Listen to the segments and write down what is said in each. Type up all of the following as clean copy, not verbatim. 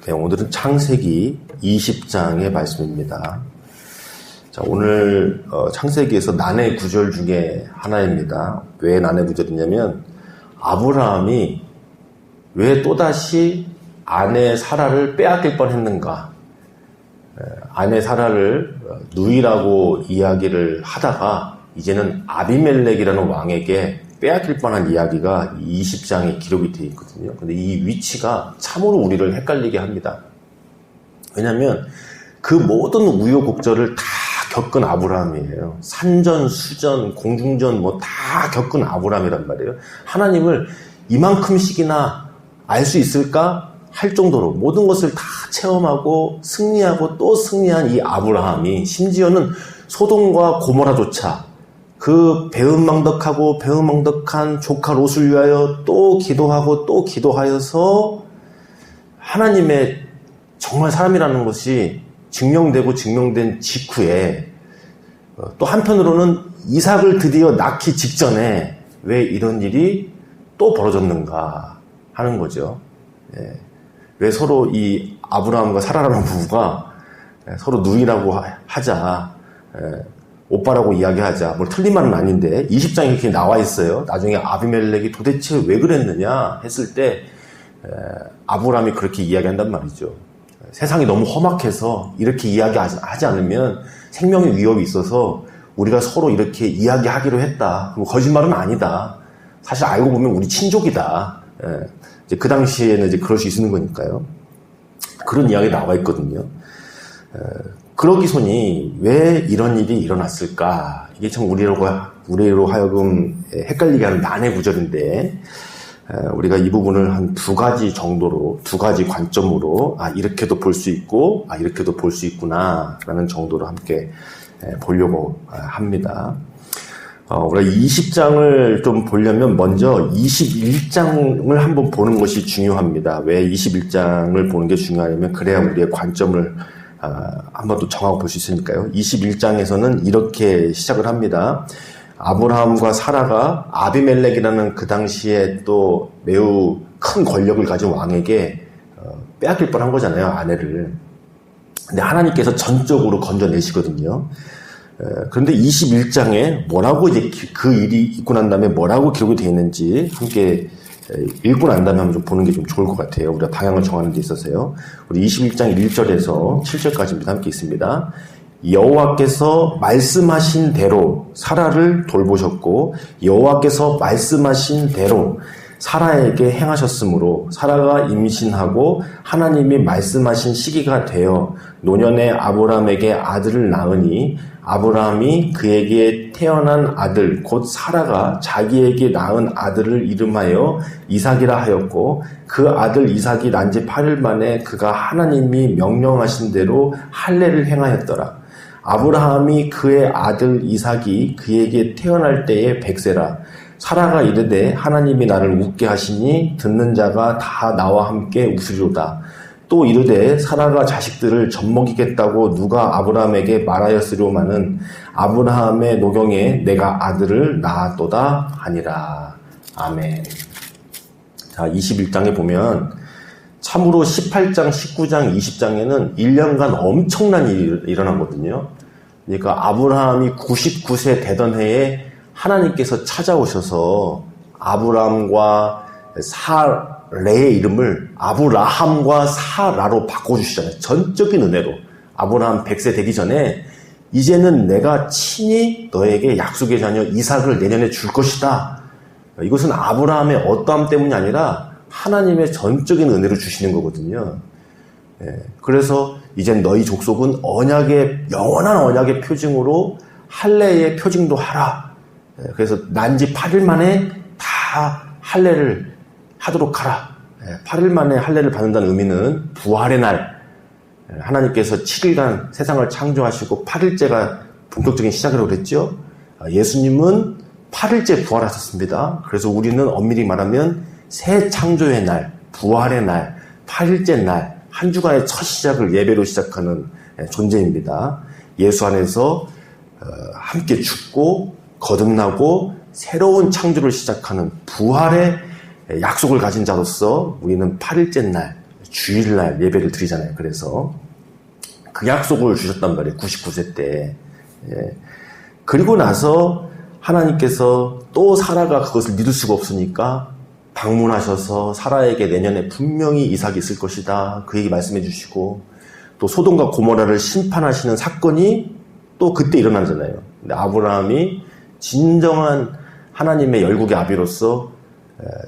네, 오늘은 창세기 20장의 말씀입니다. 자, 오늘 창세기에서 난해 구절 중에 하나입니다. 왜 난해 구절이냐면 아브라함이 왜 또다시 아내 사라를 빼앗길 뻔했는가. 아내 사라를 누이라고 이야기를 하다가 이제는 아비멜렉이라는 왕에게 빼앗길 뻔한 이야기가 20장에 기록이 되어 있거든요. 근데 이 위치가 참으로 우리를 헷갈리게 합니다. 왜냐하면 그 모든 우여곡절을 다 겪은 아브라함이에요. 산전, 수전, 공중전 다 겪은 아브라함이란 말이에요. 하나님을 이만큼씩이나 알 수 있을까 할 정도로 모든 것을 다 체험하고 승리하고 또 승리한 이 아브라함이 심지어는 소돔과 고모라조차 그 배은망덕하고 배은망덕한 조카 롯을 위하여 또 기도하고 또 기도하여서 하나님의 정말 사람이라는 것이 증명되고 증명된 직후에 또 한편으로는 이삭을 드디어 낳기 직전에 왜 이런 일이 또 벌어졌는가 하는 거죠. 왜 서로 이 아브라함과 사라라는 부부가 서로 누이라고 하자, 오빠라고 이야기하자, 틀린 말은 아닌데 20장에 이렇게 나와 있어요. 나중에 아비멜렉이 도대체 왜 그랬느냐 했을 때 아브라함이 그렇게 이야기한단 말이죠. 세상이 너무 험악해서 이렇게 이야기하지 않으면 생명의 위협이 있어서 우리가 서로 이렇게 이야기하기로 했다. 그리고 거짓말은 아니다. 사실 알고 보면 우리 친족이다. 이제 그 당시에는 이제 그럴 수 있는 거니까요. 그런 이야기 나와 있거든요. 그러기손이 왜 이런 일이 일어났을까? 이게 참 우리로 하여금 헷갈리게 하는 난해 구절인데, 우리가 이 부분을 한 두 가지 정도로, 두 가지 관점으로, 이렇게도 볼 수 있고, 이렇게도 볼 수 있구나, 라는 정도로 함께 보려고 합니다. 우리가 20장을 좀 보려면 먼저 21장을 한번 보는 것이 중요합니다. 왜 21장을 보는 게 중요하냐면, 그래야 우리의 관점을 한번 또 정하고 볼 수 있으니까요. 21장에서는 이렇게 시작을 합니다. 아브라함과 사라가 아비멜렉이라는 그 당시에 또 매우 큰 권력을 가진 왕에게 빼앗길 뻔한 거잖아요, 아내를. 근데 하나님께서 전적으로 건져내시거든요. 그런데 21장에 뭐라고 이제 그 일이 있고 난 다음에 뭐라고 기록이 되어 있는지 함께 읽고 난 다음에 한번 좀 보는 게 좀 좋을 것 같아요. 우리가 방향을 정하는 데 있어서요. 우리 21장 1절에서 7절까지입니다. 함께 있습니다. 여호와께서 말씀하신 대로 사라를 돌보셨고 여호와께서 말씀하신 대로 사라에게 행하셨으므로 사라가 임신하고 하나님이 말씀하신 시기가 되어 노년에 아브라함에게 아들을 낳으니 아브라함이 그에게 태어난 아들 곧 사라가 자기에게 낳은 아들을 이름하여 이삭이라 하였고 그 아들 이삭이 난 지 8일 만에 그가 하나님이 명령하신 대로 할례를 행하였더라. 아브라함이 그의 아들 이삭이 그에게 태어날 때에 100세라. 사라가 이르되 하나님이 나를 웃게 하시니 듣는 자가 다 나와 함께 웃으리로다. 또 이르되 사라가 자식들을 젖먹이겠다고 누가 아브라함에게 말하였으려마는 아브라함의 노경에 내가 아들을 낳았도다 하니라. 아멘. 자, 21장에 보면 참으로 18장, 19장, 20장에는 1년간 엄청난 일이 일어나거든요. 그러니까 아브라함이 99세 되던 해에 하나님께서 찾아오셔서 아브라함과 사레의 이름을 아브라함과 사라로 바꿔주시잖아요. 전적인 은혜로. 아브라함 100세 되기 전에 이제는 내가 친히 너에게 약속의 자녀 이삭을 내년에 줄 것이다. 이것은 아브라함의 어떠함 때문이 아니라 하나님의 전적인 은혜를 주시는 거거든요. 그래서 이젠 너희 족속은 언약의 영원한 언약의 표징으로 할례의 표징도 하라. 그래서 난 지 8일 만에 다 할례를 하도록 하라. 8일 만에 할례를 받는다는 의미는 부활의 날, 하나님께서 7일간 세상을 창조하시고 8일째가 본격적인 시작이라고 그랬죠. 예수님은 8일째 부활하셨습니다. 그래서 우리는 엄밀히 말하면 새 창조의 날, 부활의 날, 8일째 날, 한 주간의 첫 시작을 예배로 시작하는 존재입니다. 예수 안에서 함께 죽고 거듭나고 새로운 창조를 시작하는 부활의 약속을 가진 자로서 우리는 8일째 날 주일날 예배를 드리잖아요. 그래서 그 약속을 주셨단 말이에요. 99세 때. 예. 그리고 나서 하나님께서 또 사라가 그것을 믿을 수가 없으니까 방문하셔서 사라에게 내년에 분명히 이삭이 있을 것이다. 그 얘기 말씀해 주시고, 또 소돔과 고모라를 심판하시는 사건이 또 그때 일어나잖아요. 근데 아브라함이 진정한 하나님의 열국의 아비로서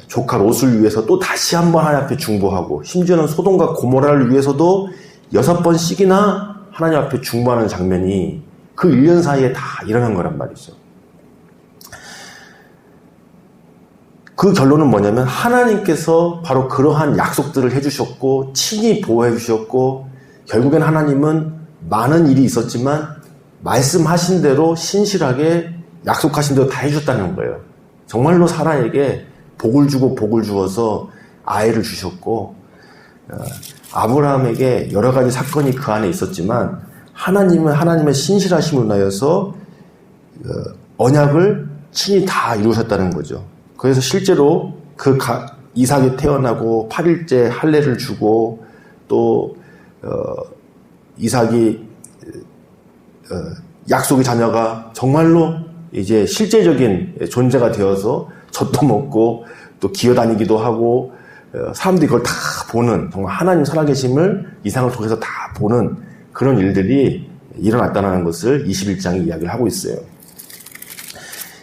조카 롯을 위해서 또 다시 한번 하나님 앞에 중보하고, 심지어는 소돔과 고모라를 위해서도 6번씩이나 하나님 앞에 중보하는 장면이 그 1년 사이에 다 일어난 거란 말이죠. 그 결론은 뭐냐면 하나님께서 바로 그러한 약속들을 해주셨고 친히 보호해 주셨고, 결국엔 하나님은 많은 일이 있었지만 말씀하신 대로 신실하게 약속하신 대로 다 해주셨다는 거예요. 정말로 사라에게 복을 주고 복을 주어서 아이를 주셨고, 아브라함에게 여러 가지 사건이 그 안에 있었지만 하나님은 하나님의 신실하심을 인하여서 언약을 친히 다 이루셨다는 거죠. 그래서 실제로 그 이삭이 태어나고 8일째 할례를 주고, 또 이삭이 약속의 자녀가 정말로 이제 실제적인 존재가 되어서 젖도 먹고 또 기어다니기도 하고, 사람들이 그걸 다 보는, 정말 하나님 살아계심을 이삭을 통해서 다 보는 그런 일들이 일어났다는 것을 21장이 이야기를 하고 있어요.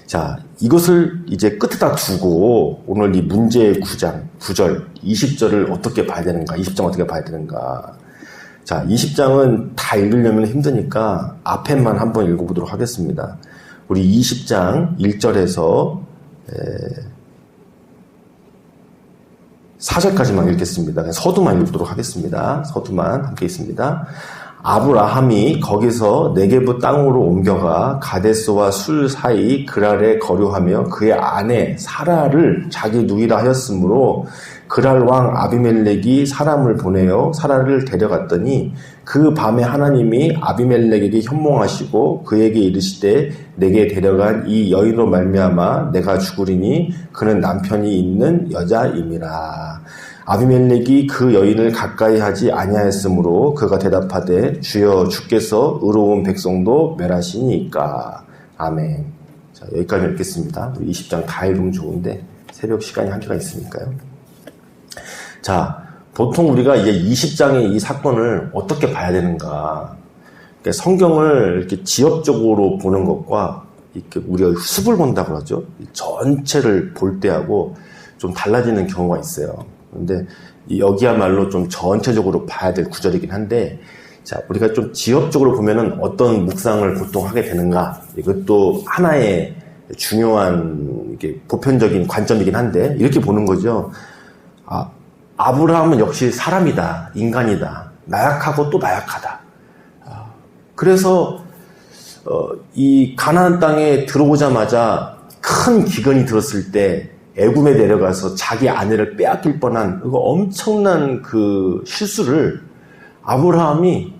자, 이것을 이제 끝에다 두고 오늘 이 문제의 9장, 9절, 20절을 어떻게 봐야 되는가, 20장 어떻게 봐야 되는가. 자, 20장은 다 읽으려면 힘드니까 앞에만 한번 읽어보도록 하겠습니다. 우리 20장 1절에서 4절까지만 읽겠습니다. 서두만 읽도록 하겠습니다. 서두만 함께 있습니다. 아브라함이 거기서 네게부 땅으로 옮겨가 가데스와 술 사이 그랄에 거류하며 그의 아내 사라를 자기 누이라 하였으므로 그랄 왕 아비멜렉이 사람을 보내어 사라를 데려갔더니 그 밤에 하나님이 아비멜렉에게 현몽하시고 그에게 이르시되 내게 데려간 이 여인으로 말미암아 내가 죽으리니 그는 남편이 있는 여자임이라. 아비멜렉이 그 여인을 가까이 하지 아니하였으므로 그가 대답하되 주여 주께서 의로운 백성도 멸하시니까. 아멘. 자, 여기까지 읽겠습니다. 20장 다 읽으면 좋은데 새벽 시간이 한계가 있으니까요. 자, 보통 우리가 이제 20장의 이 사건을 어떻게 봐야 되는가. 그러니까 성경을 이렇게 지엽적으로 보는 것과 이렇게 우리가 숲을 본다고 그러죠. 전체를 볼 때하고 좀 달라지는 경우가 있어요. 근데 여기야말로 좀 전체적으로 봐야 될 구절이긴 한데, 자, 우리가 좀 지엽적으로 보면은 어떤 묵상을 보통 하게 되는가, 이것도 하나의 중요한 이게 보편적인 관점이긴 한데, 이렇게 보는 거죠. 아브라함은 역시 사람이다, 인간이다, 나약하고 또 나약하다. 그래서 이 가나안 땅에 들어오자마자 큰 기근이 들었을 때 애굽에 내려가서 자기 아내를 빼앗길 뻔한 그 엄청난 그 실수를 아브라함이,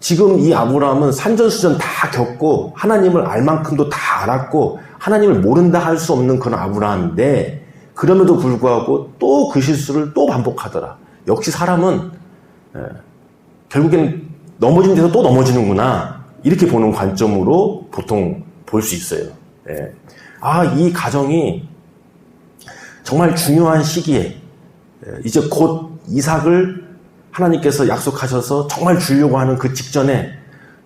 지금 이 아브라함은 산전수전 다 겪고 하나님을 알 만큼도 다 알았고 하나님을 모른다 할 수 없는 그런 아브라함인데, 그럼에도 불구하고 또 그 실수를 또 반복하더라. 역시 사람은 결국에는 넘어진 데서 또 넘어지는구나, 이렇게 보는 관점으로 보통 볼 수 있어요. 이 가정이 정말 중요한 시기에 이제 곧 이삭을 하나님께서 약속하셔서 정말 주려고 하는 그 직전에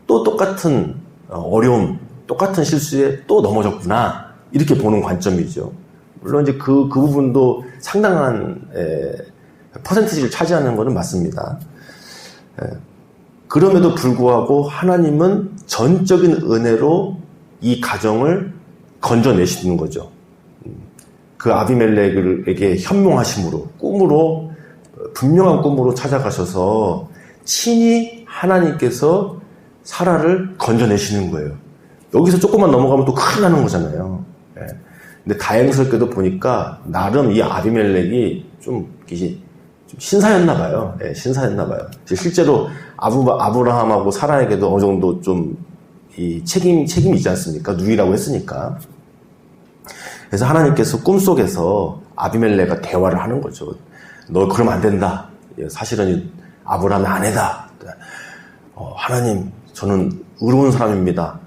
또 똑같은 어려움, 똑같은 실수에 또 넘어졌구나, 이렇게 보는 관점이죠. 물론 이제 그 부분도 상당한 퍼센티지를 차지하는 것은 맞습니다. 그럼에도 불구하고 하나님은 전적인 은혜로 이 가정을 건져내시는 거죠. 그 아비멜렉에게 현몽하심으로, 꿈으로, 분명한 꿈으로 찾아가셔서 친히 하나님께서 사라를 건져내시는 거예요. 여기서 조금만 넘어가면 또 큰일 나는 거잖아요. 근데 다행스럽게도 보니까 나름 이 아비멜렉이 좀 신사였나 봐요. 신사였나 봐요. 실제로 아브라함하고 사라에게도 어느 정도 좀 이 책임이 있지 않습니까? 누이라고 했으니까. 그래서 하나님께서 꿈속에서 아비멜렉과 대화를 하는 거죠. 너 그러면 안 된다. 사실은 아브라함의 아내다. 하나님, 저는 의로운 사람입니다.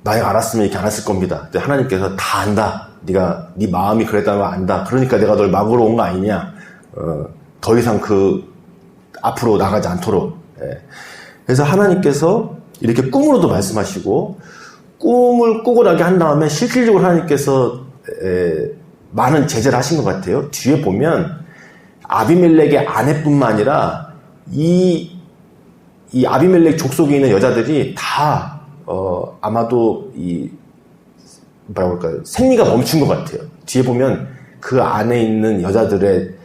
만약 알았으면 이렇게 안 했을 겁니다. 하나님께서 다 안다. 네 마음이 그랬다면 안다. 그러니까 내가 널 막으러 온 거 아니냐. 더 이상 앞으로 나가지 않도록. 그래서 하나님께서 이렇게 꿈으로도 말씀하시고, 꿈을 꾸고 나게 한 다음에 실질적으로 하나님께서 많은 제재를 하신 것 같아요. 뒤에 보면 아비멜렉의 아내뿐만 아니라 이 아비멜렉 족속에 있는 여자들이 다 아마도 뭐라고 할까요? 생리가 멈춘 것 같아요. 뒤에 보면 그 안에 있는 여자들의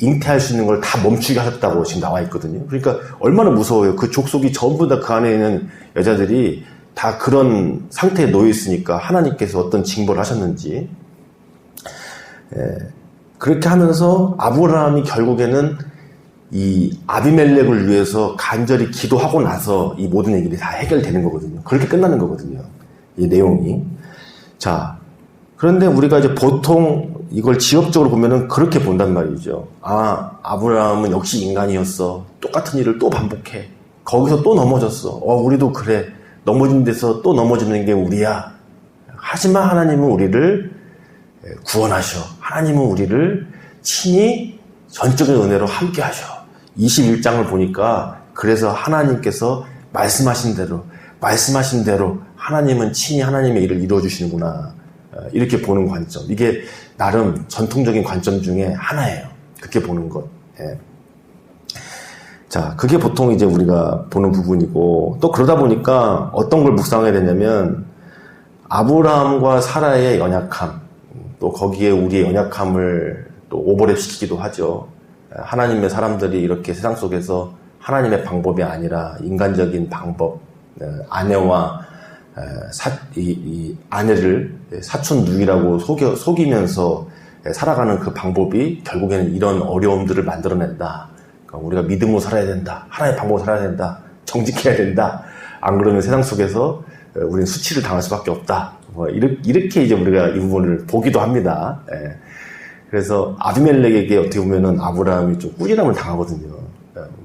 잉태할 수 있는 걸 다 멈추게 하셨다고 지금 나와 있거든요. 그러니까 얼마나 무서워요. 그 족속이 전부 다 그 안에 있는 여자들이 다 그런 상태에 놓여 있으니까 하나님께서 어떤 징벌을 하셨는지. 그렇게 하면서 아브라함이 결국에는 이 아비멜렉을 위해서 간절히 기도하고 나서 이 모든 얘기들이 다 해결되는 거거든요. 그렇게 끝나는 거거든요. 이 내용이. 자, 그런데 우리가 이제 보통 이걸 지엽적으로 보면은 그렇게 본단 말이죠. 아브라함은 역시 인간이었어. 똑같은 일을 또 반복해. 거기서 또 넘어졌어. 우리도 그래. 넘어진 데서 또 넘어지는 게 우리야. 하지만 하나님은 우리를 구원하셔. 하나님은 우리를 친히 전적인 은혜로 함께 하셔. 21장을 보니까 그래서 하나님께서 말씀하신 대로 하나님은 친히 하나님의 일을 이루어 주시는구나. 이렇게 보는 관점. 이게 나름 전통적인 관점 중에 하나예요. 그렇게 보는 것. 자, 그게 보통 이제 우리가 보는 부분이고, 또 그러다 보니까 어떤 걸 묵상해야 되냐면, 아브라함과 사라의 연약함, 또 거기에 우리의 연약함을 또 오버랩 시키기도 하죠. 하나님의 사람들이 이렇게 세상 속에서 하나님의 방법이 아니라 인간적인 방법, 아내와 아내를 사촌 누이라고 속이면서 살아가는 그 방법이 결국에는 이런 어려움들을 만들어낸다. 그러니까 우리가 믿음으로 살아야 된다. 하나님의 방법으로 살아야 된다. 정직해야 된다. 안 그러면 세상 속에서 우리는 수치를 당할 수밖에 없다. 이렇게 이제 우리가 이 부분을 보기도 합니다. 그래서 아비멜렉에게 어떻게 보면은 아브라함이 좀 꾸지람을 당하거든요.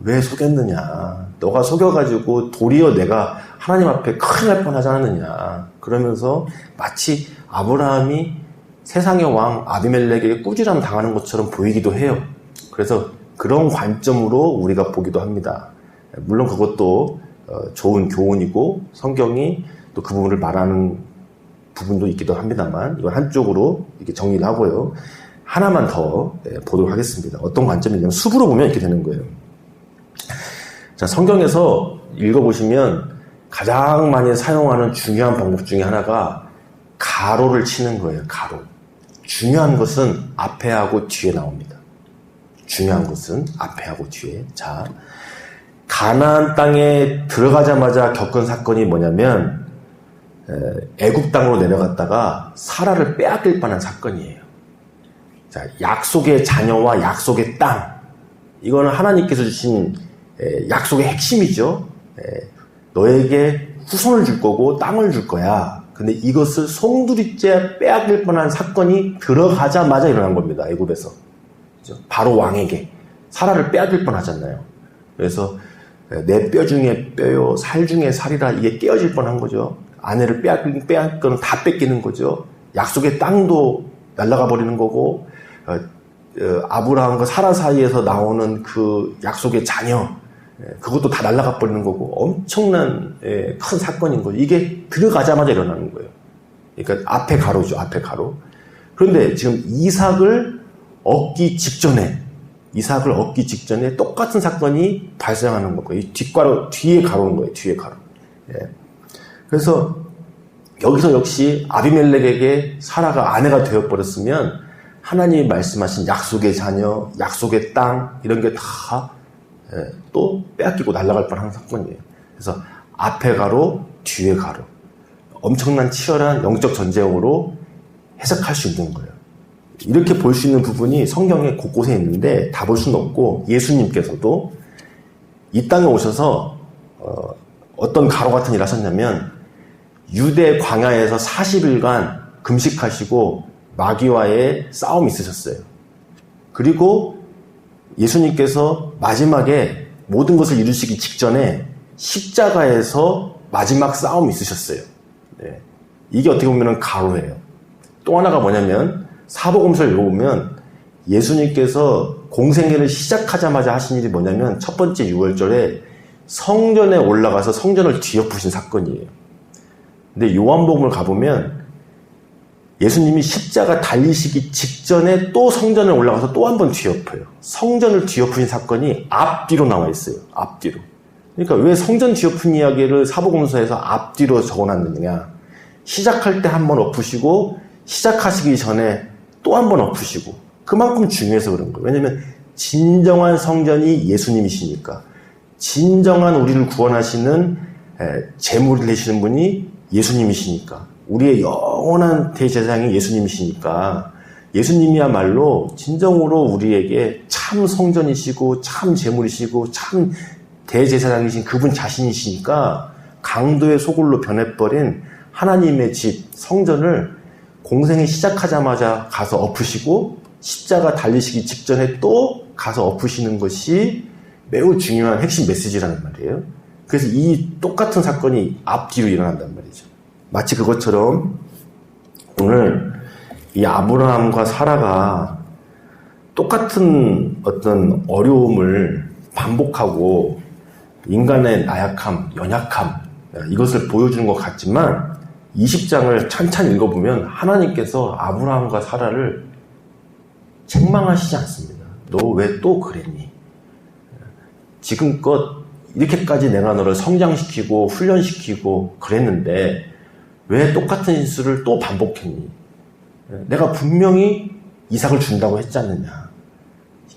왜 속였느냐. 너가 속여가지고 도리어 내가 하나님 앞에 큰일 날 뻔하지 않았느냐. 그러면서 마치 아브라함이 세상의 왕 아비멜렉에게 꾸지람 당하는 것처럼 보이기도 해요. 그래서 그런 관점으로 우리가 보기도 합니다. 물론 그것도 좋은 교훈이고 성경이 또 그 부분을 말하는 부분도 있기도 합니다만 이건 한쪽으로 이렇게 정리를 하고요. 하나만 더 보도록 하겠습니다. 어떤 관점이냐면 숲으로 보면 이렇게 되는 거예요. 자, 성경에서 읽어보시면 가장 많이 사용하는 중요한 방법 중에 하나가 가로를 치는 거예요. 가로. 중요한 것은 앞에 하고 뒤에 나옵니다. 중요한 것은 앞에 하고 뒤에. 자, 가나안 땅에 들어가자마자 겪은 사건이 뭐냐면 애굽 땅으로 내려갔다가 사라를 빼앗길 뻔한 사건이에요. 자, 약속의 자녀와 약속의 땅. 이거는 하나님께서 주신 약속의 핵심이죠. 너에게 후손을 줄 거고 땅을 줄 거야. 근데 이것을 송두리째 빼앗길 뻔한 사건이 들어가자마자 일어난 겁니다. 애굽에서. 바로 왕에게 사라를 빼앗길 뻔하잖아요. 그래서 내 뼈 중에 뼈요, 살 중에 살이라 이게 깨어질 뻔한 거죠. 아내를 빼앗기는 다 뺏기는 거죠. 약속의 땅도 날아가 버리는 거고, 아브라함과 사라 사이에서 나오는 그 약속의 자녀, 그것도 다 날아가 버리는 거고, 엄청난 큰 사건인 거죠. 이게 들어가자마자 일어나는 거예요. 그러니까 앞에 가로죠, 앞에 가로. 그런데 지금 이삭을 얻기 직전에 똑같은 사건이 발생하는 거고요. 뒤에 가로인 거예요, 뒤에 가로. 그래서 여기서 역시 아비멜렉에게 사라가 아내가 되어버렸으면 하나님이 말씀하신 약속의 자녀, 약속의 땅 이런 게 다 또 빼앗기고 날아갈 뻔한 사건이에요. 그래서 앞에 가로, 뒤에 가로. 엄청난 치열한 영적 전쟁으로 해석할 수 있는 거예요. 이렇게 볼 수 있는 부분이 성경에 곳곳에 있는데 다 볼 수는 없고 예수님께서도 이 땅에 오셔서 어떤 가로 같은 일을 하셨냐면 유대 광야에서 40일간 금식하시고 마귀와의 싸움이 있으셨어요. 그리고 예수님께서 마지막에 모든 것을 이루시기 직전에 십자가에서 마지막 싸움이 있으셨어요. 네. 이게 어떻게 보면 가로예요. 또 하나가 뭐냐면 사복음서를 읽어보면 예수님께서 공생애를 시작하자마자 하신 일이 뭐냐면 첫 번째 6월절에 성전에 올라가서 성전을 뒤엎으신 사건이에요. 근데 요한복음을 가보면 예수님이 십자가 달리시기 직전에 또 성전에 올라가서 또 한 번 뒤엎어요. 성전을 뒤엎으신 사건이 앞뒤로 나와 있어요. 앞뒤로. 그러니까 왜 성전 뒤엎은 이야기를 사복음서에서 앞뒤로 적어놨느냐. 시작할 때 한 번 엎으시고 시작하시기 전에 또 한 번 엎으시고 그만큼 중요해서 그런 거예요. 왜냐하면 진정한 성전이 예수님이시니까 진정한 우리를 구원하시는 제물을 되시는 분이 예수님이시니까 우리의 영원한 대제사장이 예수님이시니까 예수님이야말로 진정으로 우리에게 참 성전이시고 참 제물이시고 참 대제사장이신 그분 자신이시니까 강도의 소굴로 변해버린 하나님의 집 성전을 공생이 시작하자마자 가서 엎으시고 십자가 달리시기 직전에 또 가서 엎으시는 것이 매우 중요한 핵심 메시지라는 말이에요. 그래서 이 똑같은 사건이 앞뒤로 일어난단 말이죠. 마치 그것처럼 오늘 이 아브라함과 사라가 똑같은 어떤 어려움을 반복하고 인간의 나약함, 연약함 이것을 보여주는 것 같지만 20장을 찬찬히 읽어보면 하나님께서 아브라함과 사라를 책망하시지 않습니다. 너 왜 또 그랬니? 지금껏 이렇게까지 내가 너를 성장시키고 훈련시키고 그랬는데 왜 똑같은 실수를 또 반복했니? 내가 분명히 이삭을 준다고 했지 않느냐?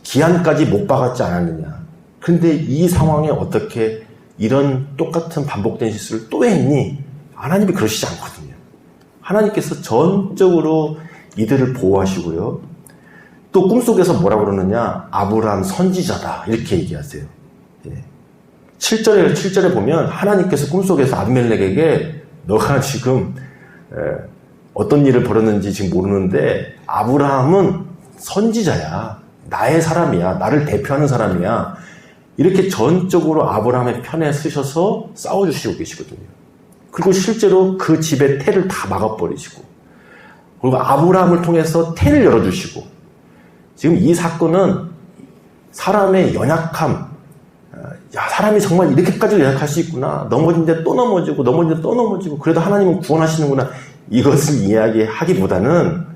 기한까지 못 박았지 않았느냐? 그런데 이 상황에 어떻게 이런 똑같은 반복된 실수를 또 했니? 하나님이 그러시지 않거든요. 하나님께서 전적으로 이들을 보호하시고요. 또 꿈속에서 뭐라 그러느냐? 아브라함 선지자다. 이렇게 얘기하세요. 7절에 보면 하나님께서 꿈속에서 아비멜렉에게 너가 지금 어떤 일을 벌였는지 지금 모르는데 아브라함은 선지자야. 나의 사람이야. 나를 대표하는 사람이야. 이렇게 전적으로 아브라함의 편에 서셔서 싸워주시고 계시거든요. 그리고 실제로 그 집의 태를 다 막아버리시고 그리고 아브라함을 통해서 태를 열어주시고 지금 이 사건은 사람의 연약함 야, 사람이 정말 이렇게까지 연약할 수 있구나. 넘어진데 또 넘어지고 넘어진데 또 넘어지고 그래도 하나님은 구원하시는구나. 이것을 이야기하기보다는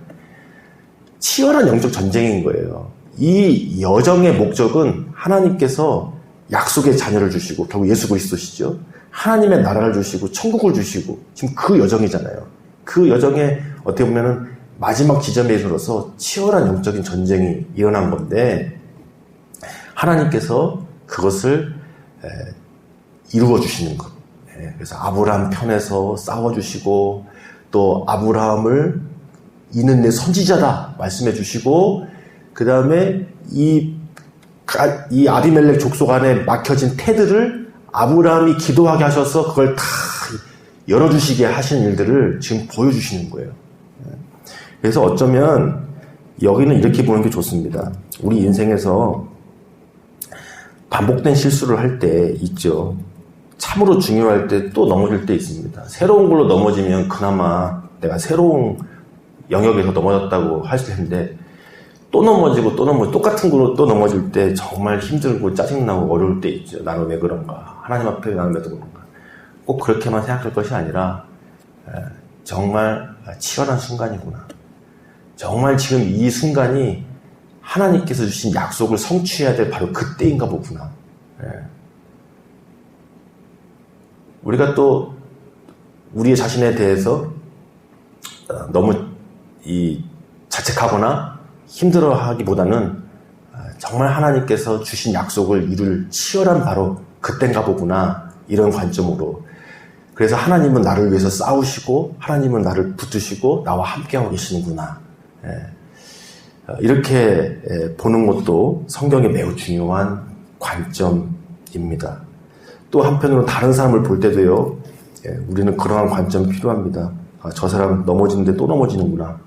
치열한 영적 전쟁인 거예요. 이 여정의 목적은 하나님께서 약속의 자녀를 주시고 결국 예수 그리스도시죠. 하나님의 나라를 주시고 천국을 주시고 지금 그 여정이잖아요. 그 여정에 어떻게 보면은 마지막 지점에 이르러서 치열한 영적인 전쟁이 일어난 건데 하나님께서 그것을 이루어 주시는 것. 그래서 아브라함 편에서 싸워주시고 또 아브라함을 이는 내 선지자다 말씀해 주시고 그 다음에 이 아비멜렉 족속 안에 막혀진 태들을 아브라함이 기도하게 하셔서 그걸 다 열어주시게 하신 일들을 지금 보여주시는 거예요. 그래서 어쩌면 여기는 이렇게 보는 게 좋습니다. 우리 인생에서 반복된 실수를 할 때 있죠. 참으로 중요할 때 또 넘어질 때 있습니다. 새로운 걸로 넘어지면 그나마 내가 새로운 영역에서 넘어졌다고 할 텐데 또 넘어지고 또 넘어지고 똑같은 걸로 또 넘어질 때 정말 힘들고 짜증나고 어려울 때 있죠. 나는 왜 그런가? 하나님 앞에 나는 왜 그런가? 꼭 그렇게만 생각할 것이 아니라 정말 치열한 순간이구나. 정말 지금 이 순간이 하나님께서 주신 약속을 성취해야 될 바로 그때인가 보구나. 우리가 또 우리 자신에 대해서 너무 자책하거나 힘들어하기보다는 정말 하나님께서 주신 약속을 이룰 치열한 바로 그때인가 보구나. 이런 관점으로. 그래서 하나님은 나를 위해서 싸우시고 하나님은 나를 붙드시고 나와 함께하고 계시는구나. 이렇게 보는 것도 성경의 매우 중요한 관점입니다. 또 한편으로 다른 사람을 볼 때도요, 우리는 그러한 관점이 필요합니다. 저 사람 넘어지는데 또 넘어지는구나.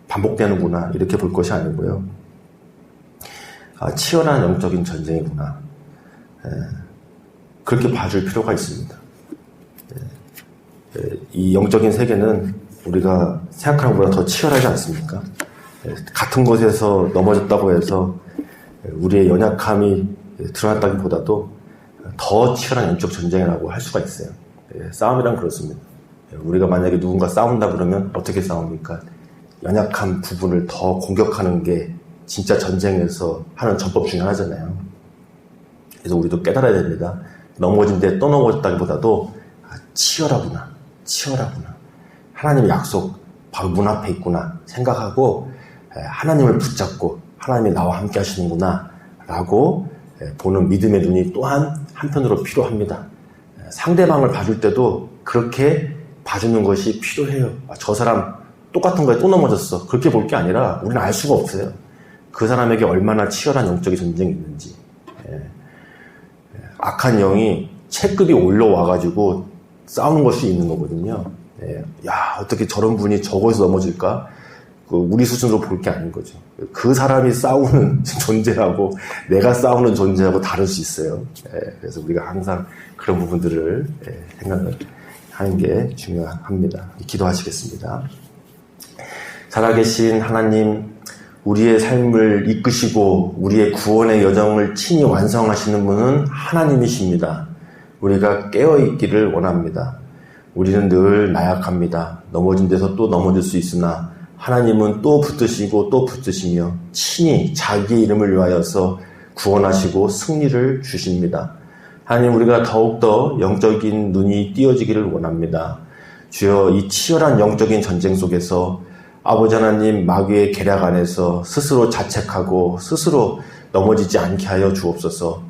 반복되는구나. 이렇게 볼 것이 아니고요. 치열한 영적인 전쟁이구나. 그렇게 봐줄 필요가 있습니다. 이 영적인 세계는 우리가 생각하는 것보다 더 치열하지 않습니까? 같은 곳에서 넘어졌다고 해서 우리의 연약함이 드러났다기보다도 더 치열한 영적 전쟁이라고 할 수가 있어요. 싸움이란 그렇습니다. 우리가 만약에 누군가 싸운다 그러면 어떻게 싸웁니까? 연약한 부분을 더 공격하는 게 진짜 전쟁에서 하는 전법 중에 하나잖아요. 그래서 우리도 깨달아야 됩니다. 넘어진데 또 넘어졌다기보다도 치열하구나. 하나님의 약속 바로 문 앞에 있구나 생각하고 하나님을 붙잡고 하나님이 나와 함께 하시는구나 라고 보는 믿음의 눈이 또한 한편으로 필요합니다. 상대방을 봐줄 때도 그렇게 봐주는 것이 필요해요. 저 사람 똑같은 거에 또 넘어졌어. 그렇게 볼 게 아니라 우리는 알 수가 없어요. 그 사람에게 얼마나 치열한 영적인 전쟁이 있는지. 악한 영이 체급이 올라와가지고 싸우는 것이 있는 거거든요. 야, 어떻게 저런 분이 저거에서 넘어질까? 우리 수준으로 볼 게 아닌 거죠. 그 사람이 싸우는 존재하고 내가 싸우는 존재하고 다를 수 있어요. 그래서 우리가 항상 그런 부분들을 생각을 하는 게 중요합니다. 기도하시겠습니다. 살아계신 하나님, 우리의 삶을 이끄시고 우리의 구원의 여정을 친히 완성하시는 분은 하나님이십니다. 우리가 깨어있기를 원합니다. 우리는 늘 나약합니다. 넘어진 데서 또 넘어질 수 있으나 하나님은 또 붙드시고 또 붙드시며 친히 자기의 이름을 위하여서 구원하시고 승리를 주십니다. 하나님, 우리가 더욱더 영적인 눈이 띄어지기를 원합니다. 주여, 이 치열한 영적인 전쟁 속에서 아버지 하나님, 마귀의 계략 안에서 스스로 자책하고 스스로 넘어지지 않게 하여 주옵소서.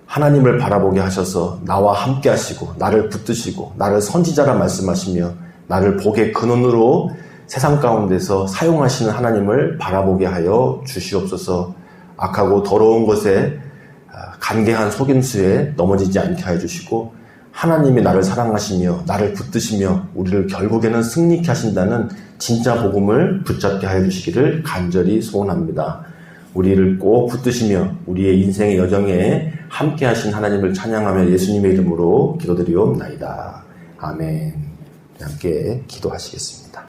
하나님을 바라보게 하셔서 나와 함께 하시고 나를 붙드시고 나를 선지자라 말씀하시며 나를 복의 근원으로 세상 가운데서 사용하시는 하나님을 바라보게 하여 주시옵소서. 악하고 더러운 것에 간계한 속임수에 넘어지지 않게 하여 주시고 하나님이 나를 사랑하시며 나를 붙드시며 우리를 결국에는 승리케 하신다는 진짜 복음을 붙잡게 하여 주시기를 간절히 소원합니다. 우리를 꼭 붙드시며 우리의 인생의 여정에 함께 하신 하나님을 찬양하며 예수님의 이름으로 기도드리옵나이다. 아멘. 함께 기도하시겠습니다.